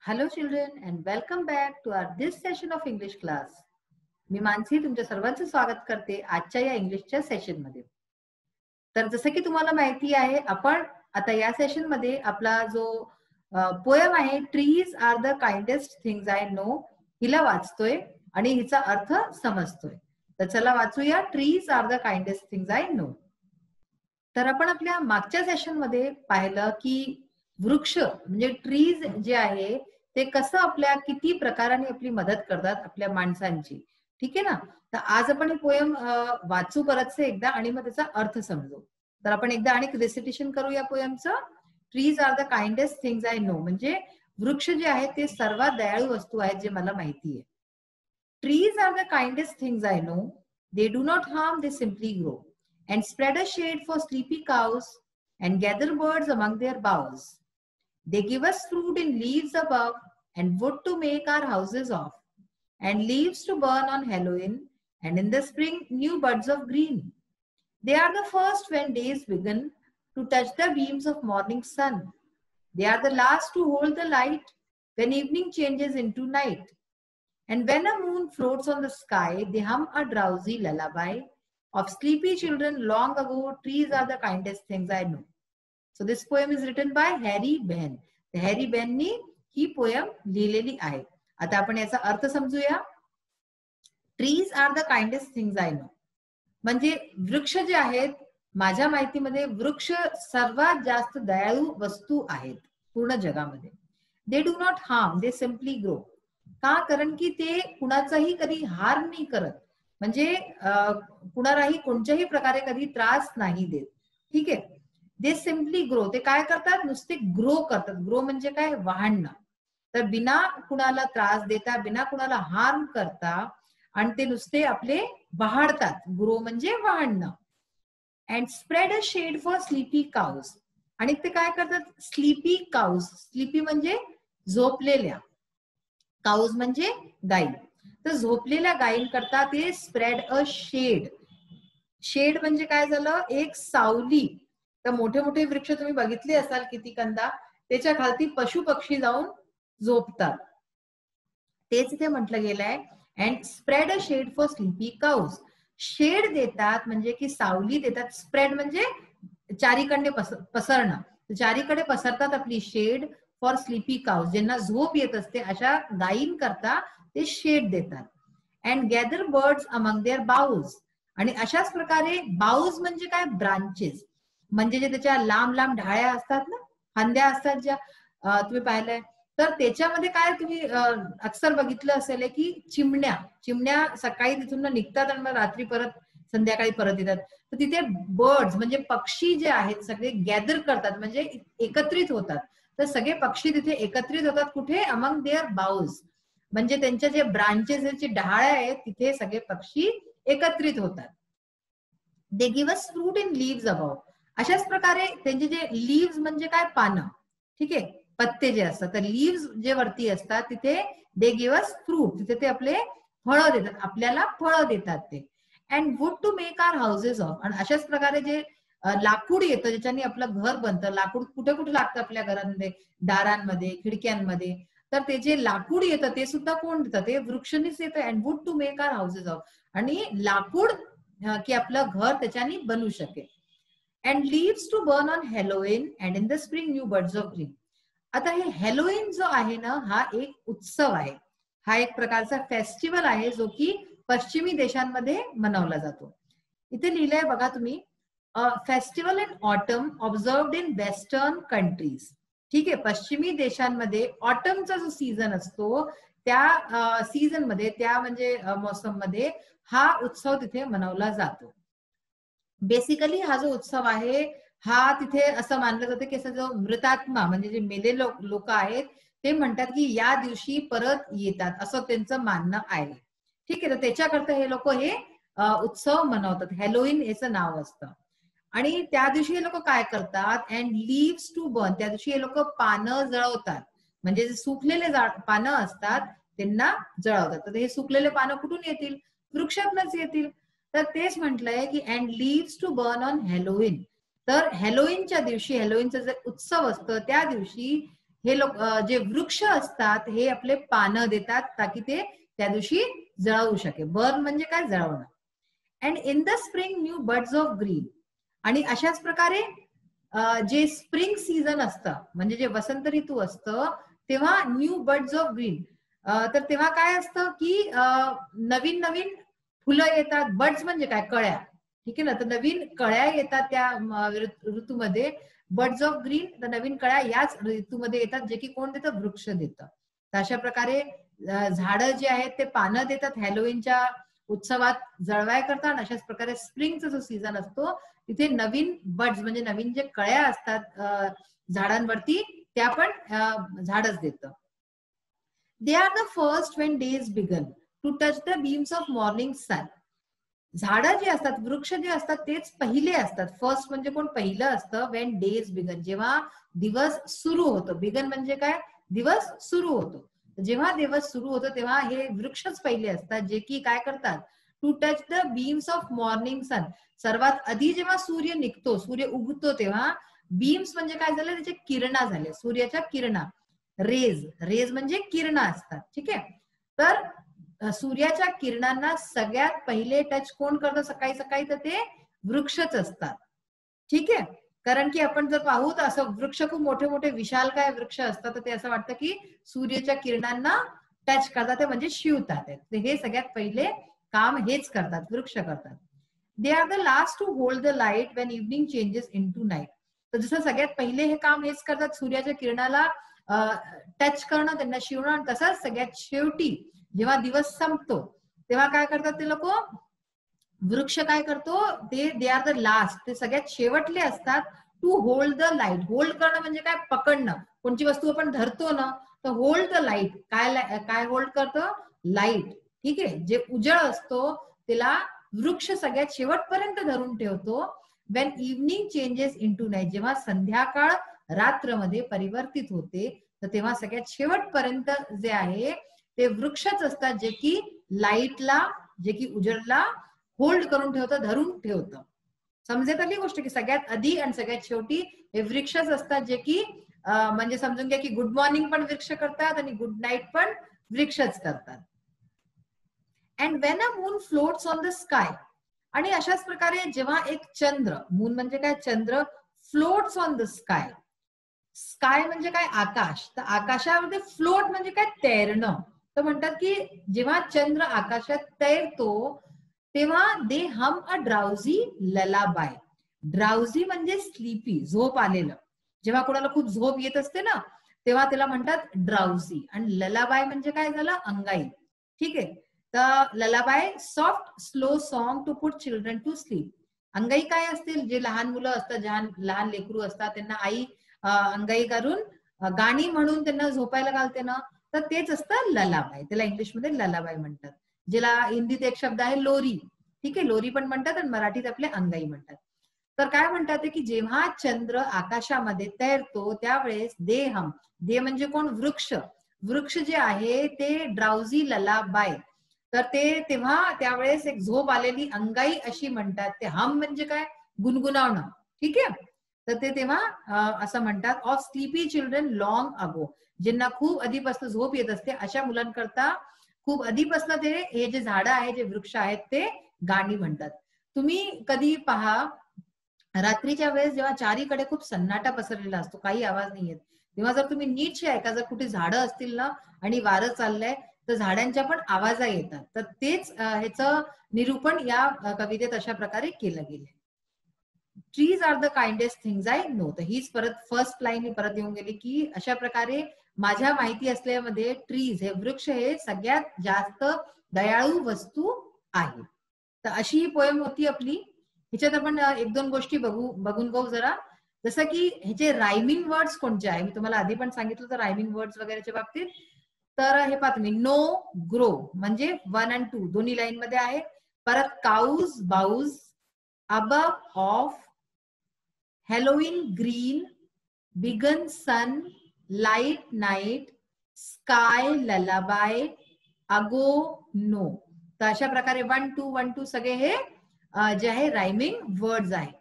Hello children and welcome back to our this session of English class. मी मानसी तुमच्या सर्वांचं स्वागत करते आजच्या या इंग्लिशच्या सेशन मध्ये. तर जसं की तुम्हाला माहिती आहे आपण आता या सेशन मध्ये आपला जो पोएम आहे trees are the kindest things I know हिला वाचतोय आणि हिचा अर्थ समजतोय. तर चला वाचूया trees are the kindest things I know. तर आपण आपल्या मागच्या सेशन मध्ये पाहिलं की वृक्ष म्हणजे ट्रीज जे आहे ते कसं आपल्या किती प्रकाराने आपली मदत करतात आपल्या माणसांची. ठीक आहे ना. तर आज आपण हे पोएम वाचू परतसे एकदा आणि मग त्याचा अर्थ समजू. तर आपण एकदा आणि रिसिटेशन करू या पोएमचं. Trees are the kindest things I know म्हणजे वृक्ष जे आहेत ते सर्वात दयाळू वस्तू आहेत जे मला माहिती आहे. Trees are the kindest things I know. They do not harm, they simply grow and spread a shade for sleepy cows and gather birds among their boughs. They give us fruit in leaves above and wood to make our houses of, and leaves to burn on Halloween, and in the spring new buds of green. They are the first when days begin to touch the beams of morning sun. They are the last to hold the light when evening changes into night. And when a moon floats on the sky, they hum a drowsy lullaby of sleepy children long ago. Trees are the kindest things I know. So this poem is written by Harry Benn. Harry बेननी ही poem लिहिलेली आहे. आता आपण याचा अर्थ समजूया. Trees are the kindest things I know म्हणजे वृक्ष जे आहेत माझ्या माहितीमध्ये वृक्ष सर्वात जास्त दयाळू वस्तू आहेत पूर्ण जगामध्ये. दे do not harm, they simply grow. का? कारण की ते कुणाचाही कधी हार्म नाही करत म्हणजे कुणालाही कोणत्याही प्रकारे कधी त्रास नाही देत. ठीक आहे. दे सिम्पली ग्रो, ते काय करतात नुसते ग्रो करतात. ग्रो म्हणजे काय? वाढणं. तर बिना कुणाला त्रास देता बिना कुणाला हार्म करता आणि ते नुसते आपले वाढतात. ग्रो म्हणजे वाढणं. And spread a shade for sleepy cows. आणि ते काय करतात? Sleepy cows. स्लीपी म्हणजे झोपलेल्या, काउज म्हणजे गाई. तर झोपलेल्या गायींकरता ते स्प्रेड अ शेड. शेड म्हणजे काय झालं? एक सावली. तर मोठे मोठे वृक्ष तुम्ही बघितले असाल किती कंदा, त्याच्या खालती पशु पक्षी जाऊन झोपतात. तेच इथे म्हटलं गेलंय. And spread a shade for sleepy cows. Shade देतात म्हणजे की सावली देतात. स्प्रेड म्हणजे चारीकडे पसरणं. चारीकडे पसरतात आपली शेड फॉर स्लीपी काउज. ज्यांना झोप येत असते अशा गायींकरता ते शेड देतात. And gather birds among their boughs. आणि अशाच प्रकारे बाउज म्हणजे काय? ब्रांचेस. म्हणजे जे त्याच्या लांब लांब ढाळ्या असतात ना, फांद्या असतात ज्या तुम्ही पाहिलंय. तर त्याच्यामध्ये काय तुम्ही अक्सर बघितलं असेल की चिमण्या सकाळी तिथून निघतात आणि मग रात्री परत संध्याकाळी परत येतात. तर तिथे बर्ड्स म्हणजे पक्षी जे आहेत सगळे गॅदर करतात म्हणजे एकत्रित होतात. तर सगळे पक्षी तिथे एकत्रित होतात. कुठे? Among their boughs. म्हणजे त्यांच्या जे ब्रांचेस जे ढाळ्या आहेत तिथे सगळे पक्षी एकत्रित होतात. They give us fruit in leaves above. अशाच प्रकारे त्यांचे जे लीव्स म्हणजे काय? पानं. ठीक आहे. पत्ते जे असतात तर लीव्स जे वरती असतात तिथे दे गिव्ह अस फ्रूट. तिथे ते आपले फळं देतात, आपल्याला फळं देतात ते. And wood to make our houses of. आणि अशाच प्रकारे जे लाकूड येतं ज्याच्याने आपलं घर बनतं. लाकूड कुठे कुठे लागतं आपल्या घरांमध्ये? दारांमध्ये, खिडक्यांमध्ये. तर ते जे लाकूड येतं ते सुद्धा कोण देतं? ते वृक्षनीच येतं. And wood to make our houses of. आणि लाकूड की आपलं घर त्याच्याने बनू शकेल. And leaves to burn on Halloween and in the spring new birds of green. आता हे हॅलोवीन जो आहे ना हा एक उत्सव आहे. हा एक प्रकारचा फेस्टिवल आहे जो की पश्चिमी देशांमध्ये मनवला जातो. इथे लिहिलंय बघा तुम्ही. Festival in autumn observed in western countries. ठीक आहे. पश्चिमी देशांमध्ये ऑटमचा जो सीझन असतो त्या सीझन मध्ये त्या म्हणजे मोसम मध्ये हा उत्सव तिथे मनवला जातो. बेसिकली हा जो उत्सव आहे हा तिथे असं मानलं जातं की असं जो मृतात्मा म्हणजे जे मेले लोक आहेत ते म्हणतात की या दिवशी परत येतात असं त्यांचं मानणं आहे. ठीक आहे. तर त्याच्याकरता हे लोक हे उत्सव मनवतात. हॅलोवीन याचं नाव असतं. आणि त्या दिवशी हे लोक काय करतात? And leaves to burn. त्या दिवशी हे लोक पानं जळवतात. म्हणजे जे सुकलेले पानं असतात त्यांना जळवतात. तर हे सुकलेले पानं कुठून येतील? वृक्षातूनच येतील. तर तेच म्हटलंय की and leaves to burn on Halloween. तर हॅलोवीनच्या दिवशी, हॅलोवीनचं जे उत्सव असतं त्या दिवशी हे लोक जे वृक्ष असतात हे आपले पानं देतात ताकी ते त्या दिवशी जळवू शके. बर्न म्हणजे काय, जळवणं. And in the spring new birds of green. आणि अशाच प्रकारे जे स्प्रिंग सीझन असतं म्हणजे जे वसंत ऋतू असतं तेव्हा न्यू बर्ड्स ऑफ ग्रीन, तर तेव्हा काय असतं की नवीन नवीन फुलं येतात. बर्ड्स म्हणजे काय, कळ्या. ठीक आहे ना, तर नवीन कळ्या येतात त्या ऋतूमध्ये. बर्ड्स ऑफ ग्रीन, तर नवीन कळ्या याच ऋतूमध्ये येतात जे की कोण देतं, वृक्ष देतं. तर अशा प्रकारे झाडं जे आहेत ते पानं देतात हॅलोवीनच्या उत्सवात जळवाय करतात. अशाच प्रकारे स्प्रिंगचा जो सीझन असतो तिथे नवीन बर्ड्स म्हणजे नवीन जे कळ्या असतात झाडांवरती त्या पण झाडच देतं. They are the first when days begin to touch the beams of morning sun. झाडं जे असतात, वृक्ष जे असतात तेच पहिले असतात. फर्स्ट म्हणजे कोण, पहिलं असतं. वेन डेज बिगन, जेव्हा दिवस सुरू होतो. बिगन म्हणजे काय, दिवस सुरू होतो. जेव्हा दिवस सुरू होतो तेव्हा हे वृक्षच पहिले असतात जे की काय करतात, to touch the beams of morning sun. सर्वात आधी जेव्हा सूर्य निघतो, सूर्य उगतो तेव्हा बीम्स म्हणजे काय झालं, त्याचे किरणा झाले, सूर्याच्या किरणा. रेज, रेज म्हणजे किरणा असतात. ठीक आहे, तर सूर्याच्या किरणांना सगळ्यात पहिले टच कोण करतं सकाळी सकाळी, तर ते वृक्षच असतात. ठीक आहे, कारण की आपण जर पाहू तर असं वृक्ष खूप मोठे मोठे विशाल काय वृक्ष असतात, तर ते असं वाटतं की सूर्याच्या किरणांना टच करतात, ते म्हणजे शिवतात. हे सगळ्यात पहिले काम हेच करतात, वृक्ष करतात. They are the last to hold the light when evening changes into night. तर जसं सगळ्यात पहिले हे काम हेच करतात, सूर्याच्या किरणाला टच करणं, त्यांना शिवणं. आणि तसंच सगळ्यात शेवटी जेव्हा दिवस संपतो तेव्हा काय करतात ते लोक, वृक्ष काय करतो, ते दे आर द लास्ट, ते सगळ्यात शेवटले असतात. To hold the light, hold करणं म्हणजे काय, पकडणं. कोणची वस्तू आपण धरतो ना, तर होल्ड द लाईट, काय काय होल्ड करतो, लाईट. ठीक आहे, जे उजळ असतो त्याला वृक्ष सगळ्यात शेवटपर्यंत धरून ठेवतो. When evening changes into night, जेव्हा संध्याकाळ रात्रमध्ये परिवर्तित होते, तर तेव्हा सगळ्यात शेवटपर्यंत जे आहे ते वृक्षच असतात जे की लाईटला, जे की उजेडला होल्ड करून ठेवतं, धरून ठेवतं. समजेल आली गोष्ट की सगळ्यात आधी आणि सगळ्यात शेवटी हे वृक्षच असतात जे की म्हणजे समजून घ्या की गुड मॉर्निंग पण वृक्ष करतात आणि गुड नाईट पण वृक्षच करतात. And when a moon floats on the sky. आणि अशाच प्रकारे जेव्हा एक चंद्र, मून म्हणजे काय, चंद्र, floats on the sky. Sky म्हणजे काय, आकाश. तर आकाशामध्ये फ्लोट म्हणजे काय, तैरणं. तर म्हणतात की जेव्हा चंद्र आकाशात तैरतो तेव्हा दे हम अ ड्राउझी ललाबाय. ड्राउझी म्हणजे स्लीपी, झोप आलेलं. जेव्हा कोणाला खूप झोप येत असते ना तेव्हा त्याला म्हणतात ड्राउझी. आणि ललाबाय म्हणजे काय झालं, अंगाई. ठीक आहे, तर lullaby soft slow song to put children to sleep. अंगाई काय असतील, जे लहान मुलं असतात, लहान लेकरू असतात, त्यांना आई अंगाई करून गाणी म्हणून त्यांना झोपायला घालते ना, तर तेच असतं ललाबाय. त्याला इंग्लिशमध्ये ललाबाय म्हणतात, ज्याला हिंदीत एक शब्द आहे लोरी. ठीक आहे, लोरी पण म्हणतात आणि मराठीत आपले अंगाई म्हणतात. तर काय म्हणतात की जेव्हा चंद्र आकाशामध्ये तैरतो त्यावेळेस दे हम, दे म्हणजे कोण, वृक्ष. वृक्ष जे आहे ते ड्राउझी ललाबाय, तर ते तेव्हा त्यावेळेस एक झोप आलेली अंगाई अशी म्हणतात. ते हम म्हणजे काय, गुणगुणावणं. ठीक आहे, तर ते तेव्हा असं म्हणतात. ऑफ स्लीपी चिल्ड्रन लॉंग अगो, ज्यांना खूप आधीपासून झोप येत असते अशा मुलांकरता खूप आधीपासून ते हे जे झाडं आहे, जे वृक्ष आहेत ते गाणी म्हणतात. तुम्ही कधी पहा, रात्रीच्या वेळेस जेव्हा चारीकडे खूप सन्नाटा पसरलेला असतो, काही आवाज नाही येत, तेव्हा जर तुम्ही नीटशे ऐका, जर कुठे झाडं असतील ना आणि वारं चाललंय तर झाडांच्या पण आवाज येतात. तर तेच ह्याचं निरूपण या कवितेत अशा प्रकारे केलं गेलं. Trees are the kindest things I know. तर हीच परत फर्स्ट लाईन ही परत येऊन गेली की अशा प्रकारे माझ्या माहिती असल्यामध्ये ट्रीज, हे वृक्ष, हे सगळ्यात जास्त दयाळू वस्तू आहे. तर अशी ही पोएम होती आपली. ह्याच्यात आपण एक दोन गोष्टी बघून घेऊ जरा. जसं की ह्याचे रायमिंग वर्ड्स कोणते आहे, मी तुम्हाला आधी पण सांगितलं तर रायमिंग वर्ड्स वगैरेच्या बाबतीत. तर हे पाहतो मी, नो ग्रो म्हणजे 1 आणि 2 दोन्ही लाईन मध्ये आहे. परत cows boughs, above of, Halloween green, begin sun, light night, sky lullaby, ago no. तर अशा प्रकारे 1 2 सगळे हे जे आहे रायमिंग वर्ड्स आहे.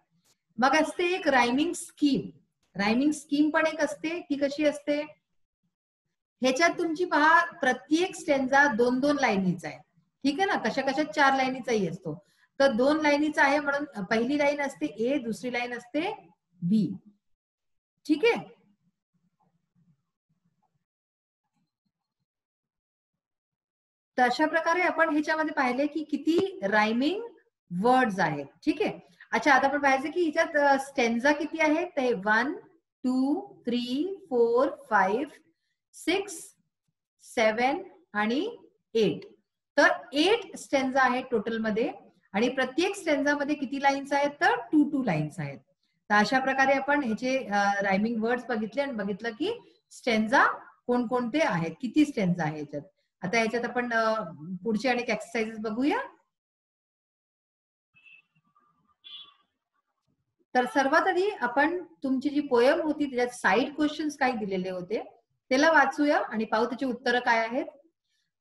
मग असते एक रायमिंग स्कीम. रायमिंग स्कीम पण एक असते, ती कशी असते, ह्याच्यात तुमची पहा प्रत्येक स्टेंजा 2-2 लाईनीचा आहे. ठीक आहे ना, कशा कशा 4 लाईनीचाही असतो. तर 2 लाईनीचा आहे म्हणून पहिली लाईन असते ए, दुसरी लाईन असते बी. ठीक आहे. तर अशा प्रकारे आपण ह्याच्यामध्ये पाहिले की किती रायमिंग वर्ड्स आहेत. ठीक आहे. अच्छा, आता आपण पाहायचं की ह्याच्यात स्टेंजा किती आहेत. ते 1, 2, 3, 4, 5, 6, 7 आणि 8. तर 8 स्टेंजा आहेत टोटल मध्ये आणि प्रत्येक स्टेंजा मध्ये किती लाईन्स आहेत तर 2-2 लाईन्स आहेत. तर अशा प्रकारे आपण ह्याचे रायमिंग वर्ड्स बघितले आणि बघितलं की स्टेंजा कोणकोणते आहेत, किती स्टेंजा आहेत ह्याच्यात. आता ह्याच्यात आपण पुढचे अनेक एक्सरसाइजेस बघूया. तर सर्वात आधी आपण तुमची जी पोयम होती त्याच्यात साईड क्वेश्चन्स काही दिलेले होते त्याला वाचूया आणि पाहू त्याची उत्तरं काय आहेत.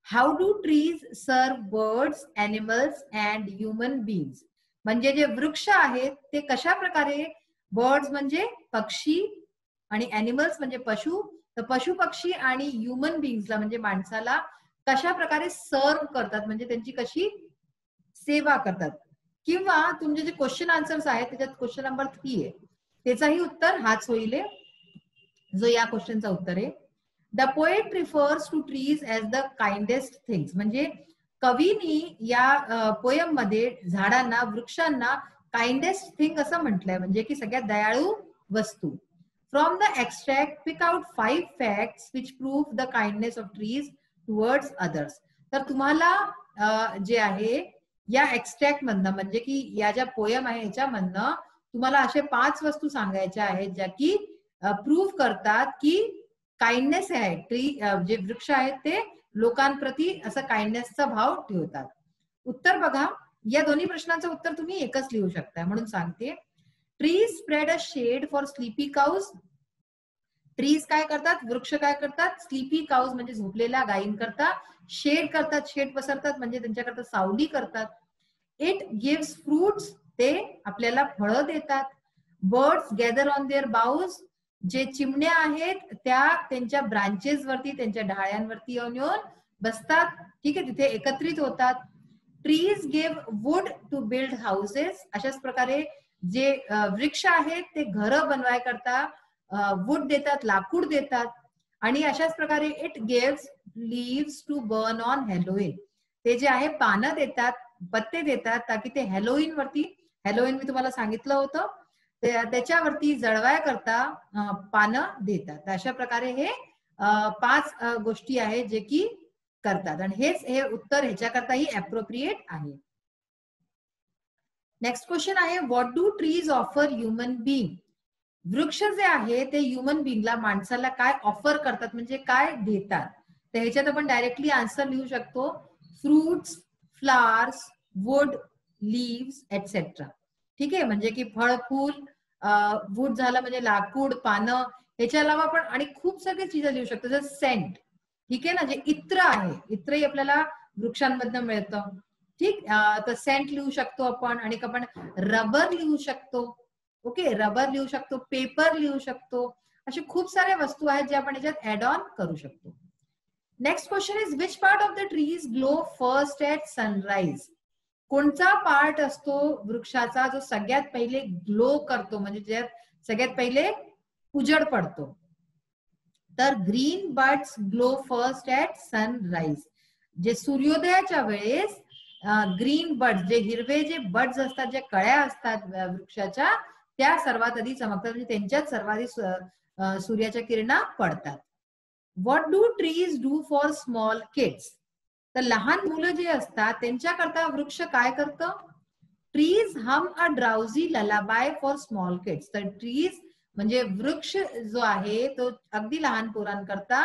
हाऊ डू ट्रीज सर्व birds, animals and human beings. म्हणजे जे वृक्ष आहेत ते कशा प्रकारे, बर्ड्स म्हणजे पक्षी आणि एनिमल्स म्हणजे पशु, तर पशु पक्षी आणि ह्युमन बीइंग्सला म्हणजे माणसाला कशा प्रकारे सर्व करतात, म्हणजे त्यांची कशी सेवा करतात. किंवा तुमचे जे क्वेश्चन आन्सर्स आहेत त्याच्यात क्वेश्चन नंबर 3 आहे, त्याचाही उत्तर हाच होईल जो या क्वेश्चनचा उत्तर आहे. The poet prefers to trees as the kindest things. म्हणजे कवीनी या पोयम मध्ये झाडांना, वृक्षांना काइंडेस्ट थिंग असं म्हटलंय, म्हणजे की सगळ्यात दयाळू वस्तू. From the extract pick out 5 facts which prove the kindness of trees towards others. तर तुम्हाला जे आहे या एक्स्ट्रॅक्ट मधनं, म्हणजे की या ज्या पोयम आहे ह्याच्यामधनं तुम्हाला असे 5 वस्तू सांगायच्या आहेत ज्या की प्रूव्ह करतात की काइंडनेस आहे, ट्री जे वृक्ष आहेत ते लोकांप्रती असं काइंडनेसचा भाव ठेवतात. उत्तर बघा, या दोन्ही प्रश्नांचं उत्तर तुम्ही एकच लिहू शकता म्हणून सांगते. Trees spread a shade for sleepy cows. Trees काय करतात, वृक्ष काय करतात, स्लीपी काउज म्हणजे झोपलेल्या गायींकरता शेड करतात, शेड पसरतात म्हणजे त्यांच्याकरता सावली करतात. इट गिव्स फ्रुट्स, ते आपल्याला फळं देतात. Birds gather on their boughs, जे चिमण्या आहेत त्या त्यांच्या ब्रांचेस वरती, त्यांच्या ढाळ्यांवरती येऊन बसतात. ठीक आहे, तिथे एकत्रित होतात. Trees give wood to build houses. अशाच प्रकारे जे वृक्ष आहेत ते घरं बनवाय करता वुड देतात, लाकूड देतात. आणि अशाच प्रकारे it gives leaves to burn on Halloween. ते जे आहे पानं देतात, पत्ते देतात, ताकी ते हॅलोईन वरती, हॅलोईन मी तुम्हाला सांगितलं होतं, त्याच्यावरती जळवाय करता पानं देतात. अशा प्रकारे हे 5 गोष्टी आहेत जे की करतात आणि हेच हे उत्तर ह्याच्याकरताही अप्रोप्रिएट आहे. नेक्स्ट क्वेश्चन आहे, what do trees offer human being. वृक्ष जे आहे ते ह्युमन बीइंगला, माणसाला काय ऑफर करतात, म्हणजे काय देतात. तर ह्याच्यात आपण डायरेक्टली आन्सर लिहू शकतो, fruits, flowers, would, leaves etcetera. ठीक आहे, म्हणजे की फळ, फूल, वुड झालं म्हणजे लाकूड, पानं. ह्याच्या अलावा आपण आणि खूप सगळे चीज लिहू शकतो, जसं सेंट. ठीक आहे ना, जे इत्र आहे, इत्रही आपल्याला वृक्षांमधनं मिळतं. ठीक, तर सेंट लिहू शकतो आपण. आणि आपण रबर लिहू शकतो. ओके, रबर लिहू शकतो, पेपर लिहू शकतो. असे खूप साऱ्या वस्तू आहेत जे आपण याच्यात ऍड ऑन करू शकतो. Next question is, which part of the trees glow first at sunrise. कोणता पार्ट असतो वृक्षाचा जो सगळ्यात पहिले ग्लो करतो, म्हणजे ज्यात सगळ्यात पहिले उजड पडतो. तर green buds glow first at sunrise. जे सूर्योदयाच्या वेळेस ग्रीन बड्स, जे हिरवे जे बड्स असतात, ज्या कळ्या असतात वृक्षाच्या, त्या सर्वात आधी चमकतात, म्हणजे त्यांच्यात सर्वाधिक सूर्याच्या किरणा पडतात. What do trees do for small kids. तर लहान मुलं जे असतात त्यांच्याकरता वृक्ष काय करतं. Trees hum a drowsy lullaby for small kids. तर ट्रीज म्हणजे वृक्ष जो आहे तो अगदी लहान पोरांकरता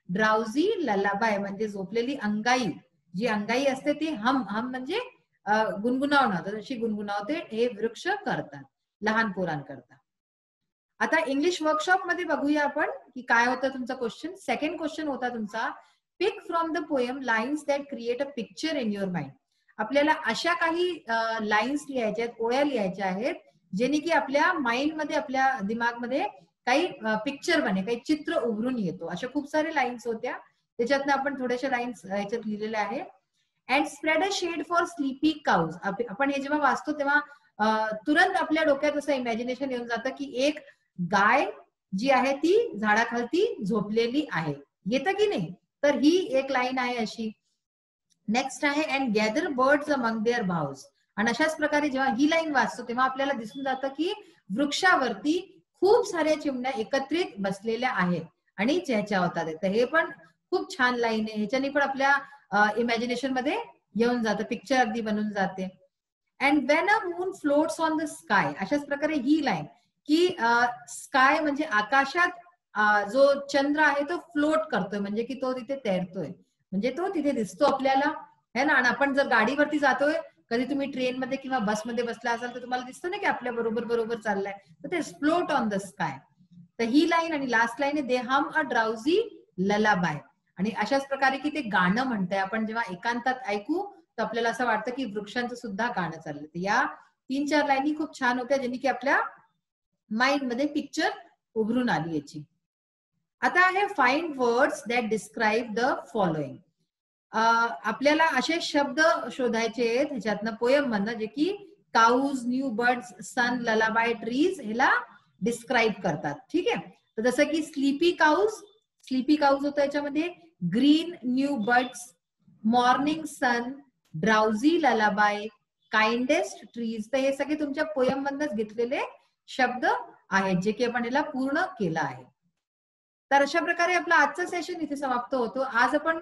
ड्राउझी ललाबाय म्हणजे झोपलेली अंगाई, जी अंगाई असते ती हम, हम म्हणजे गुणगुणावणं, तशी गुणगुणावते हे वृक्ष करतात लहान पोरांकरता. आता इंग्लिश वर्कशॉप मध्ये बघूया आपण की काय होतं तुमचा क्वेश्चन. सेकंड क्वेश्चन होता तुमचा, pick from the poem lines that create a picture in your mind. आपल्याला अशा काही लाईन्स लिहायच्या आहेत, ओळ्या लिहायच्या आहेत, जेणे की आपल्या माइंड मध्ये, आपल्या दिमागमध्ये काही पिक्चर बने, काही चित्र उभरून येतो. अशा खूप सारे लाईन्स होत्या, त्याच्यातनं आपण थोड्याशा लाईन्स ह्याच्यात लिहिलेल्या आहे. And spread a shade for sleepy cows. आपण हे जेव्हा वाचतो तेव्हा तुरंत आपल्या डोक्यात असं इमॅजिनेशन येऊन जातं की एक गाय जी आहे ती झाडाखालती झोपलेली आहे. येतं की नाही? तर ही एक लाईन आहे अशी. नेक्स्ट आहे and gather birds among their boughs. आणि अशाच प्रकारे जेव्हा ही लाईन वाचतो तेव्हा आपल्याला दिसून जातं की वृक्षावरती खूप साऱ्या चिमण्या एकत्रित बसलेल्या आहेत आणि चहचहावतात. तर हे पण खूप छान लाईन आहे. ह्याच्याने पण आपल्या इमॅजिनेशन मध्ये येऊन जातं, पिक्चर अगदी बनून जाते. And when a moon floats on the sky. अशाच प्रकारे ही लाईन की स्काय म्हणजे आकाशात जो चंद्र आहे तो फ्लोट करतोय, म्हणजे की तो तिथे तैरतोय, म्हणजे तो तिथे दिसतो आपल्याला, है ना. आणि आपण जर गाडीवरती जातोय, कधी तुम्ही ट्रेनमध्ये किंवा बसमध्ये बसला असाल तर तुम्हाला दिसतं ना की आपल्या बरोबर बरोबर चाललाय, तर ते फ्लोट ऑन द स्काय. तर ही लाईन आणि लास्ट लाईन आहे दे हम अ ड्राउझी ललाबाय. आणि अशाच प्रकारे की ते गाणं म्हणतंय, आपण जेव्हा एकांतात ऐकू तर आपल्याला असं वाटतं की वृक्षांचं सुद्धा गाणं चाललं. तर या 3-4 लाईनी खूप छान होत्या, ज्यांनी की आपल्या माइंड मध्ये पिक्चर उभरून आली याची. आता आहे find words that describe the following. आपल्याला असे शब्द शोधायचे आहेत ह्याच्यातनं पोयम मधनं, जे की काऊज, न्यू बर्ड्स, सन, ललाबाय, ट्रीज ह्याला डिस्क्राईब करतात. ठीक आहे. तर जसं की स्लीपी काऊज होतं याच्यामध्ये, green new birds, morning sun, drowsy lullaby, kindest trees. तर हे सगळे तुमच्या पोयम मधनच घेतलेले शब्द आहेत, जे की आपण याला पूर्ण केलं आहे. तर अशा प्रकारे आपला आजचं सेशन इथे समाप्त होतो. आज आपण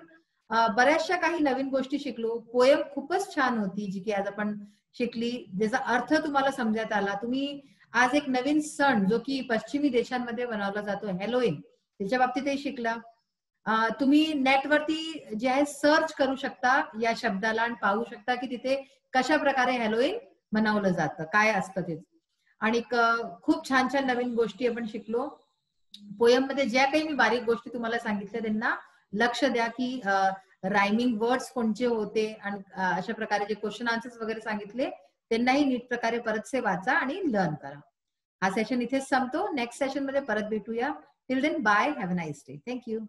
बऱ्याचशा काही नवीन गोष्टी शिकलो. पोयम खूपच छान होती जी की आज आपण शिकली, ज्याचा अर्थ तुम्हाला समजण्यात आला. तुम्ही आज एक नवीन सण जो की पश्चिमी देशांमध्ये बनवला जातो, हॅलोवीन, त्याच्या बाबतीतही शिकला. तुम्ही नेटवरती जे आहे सर्च करू शकता या शब्दाला आणि पाहू शकता की तिथे कशा प्रकारे हॅलोवीन मनवलं जातं, काय असतं ते. आणि खूप छान छान नवीन गोष्टी आपण शिकलो. पोयम मध्ये ज्या काही मी बारीक गोष्टी तुम्हाला सांगितल्या त्यांना लक्ष द्या की रायमिंग वर्ड्स कोणते होते, आणि अशा प्रकारे जे क्वेश्चन आन्सर्स वगैरे सांगितले त्यांनाही नीट प्रकारे परतसे वाचा आणि लर्न करा. हा सेशन इथेच संपतो. नेक्स्ट सेशन मध्ये परत भेटूया. Till then bye, have a nice day. Thank you.